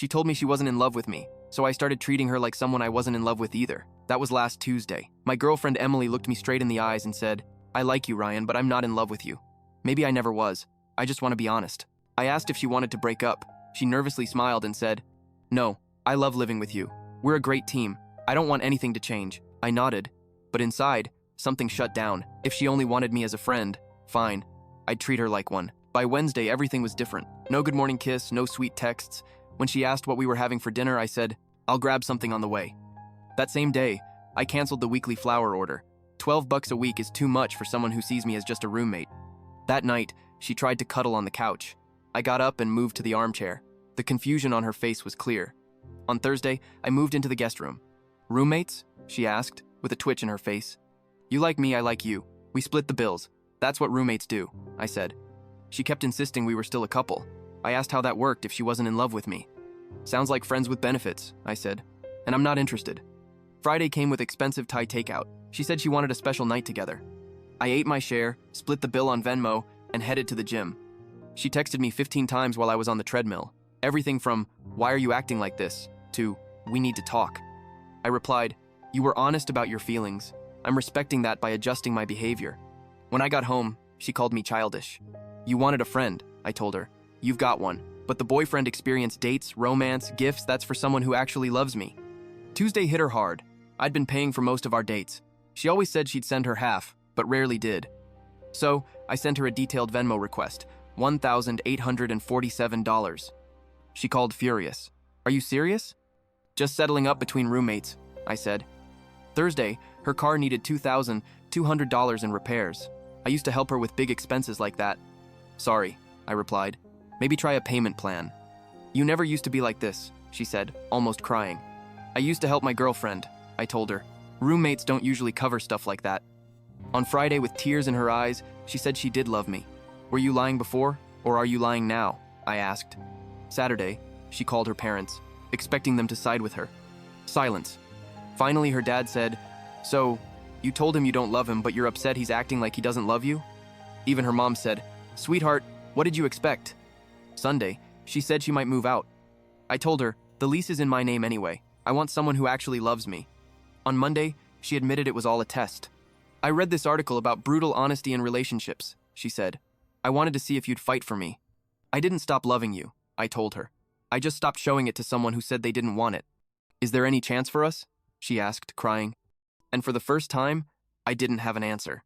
She told me she wasn't in love with me, so I started treating her like someone I wasn't in love with either. That was last Tuesday. My girlfriend Emily looked me straight in the eyes and said, "I like you, Ryan, but I'm not in love with you." Maybe I never was. I just want to be honest. I asked if she wanted to break up. She nervously smiled and said, "No, I love living with you. We're a great team. I don't want anything to change." I nodded, but inside, something shut down. If she only wanted me as a friend, fine. I'd treat her like one. By Wednesday, everything was different. No good morning kiss, no sweet texts. When she asked what we were having for dinner, I said, "I'll grab something on the way." That same day, I canceled the weekly flower order. $12 a week is too much for someone who sees me as just a roommate. That night, she tried to cuddle on the couch. I got up and moved to the armchair. The confusion on her face was clear. On Thursday, I moved into the guest room. "Roommates?" she asked, with a twitch in her face. "You like me, I like you. We split the bills. That's what roommates do," I said. She kept insisting we were still a couple. I asked how that worked if she wasn't in love with me. "Sounds like friends with benefits," I said, "and I'm not interested." Friday came with expensive Thai takeout. She said she wanted a special night together. I ate my share, split the bill on Venmo, and headed to the gym. She texted me 15 times while I was on the treadmill. Everything from, "Why are you acting like this?" to, "We need to talk." I replied, "You were honest about your feelings. I'm respecting that by adjusting my behavior." When I got home, she called me childish. "You wanted a friend," I told her. "You've got one. But the boyfriend experience, dates, romance, gifts, that's for someone who actually loves me." Tuesday hit her hard. I'd been paying for most of our dates. She always said she'd send her half, but rarely did. So, I sent her a detailed Venmo request, $1,847. She called furious. "Are you serious?" "Just settling up between roommates," I said. Thursday, her car needed $2,200 in repairs. I used to help her with big expenses like that. "Sorry," I replied. "Maybe try a payment plan." "You never used to be like this," she said, almost crying. "I used to help my girlfriend," I told her. "Roommates don't usually cover stuff like that." On Friday, with tears in her eyes, she said she did love me. "Were you lying before, or are you lying now?" I asked. Saturday, she called her parents, expecting them to side with her. Silence. Finally, her dad said, "So, you told him you don't love him, but you're upset he's acting like he doesn't love you?" Even her mom said, "Sweetheart, what did you expect?" Sunday, she said she might move out. I told her, "The lease is in my name anyway. I want someone who actually loves me." On Monday, she admitted it was all a test. "I read this article about brutal honesty in relationships," she said. "I wanted to see if you'd fight for me." "I didn't stop loving you," I told her. "I just stopped showing it to someone who said they didn't want it." "Is there any chance for us?" she asked, crying. And for the first time, I didn't have an answer.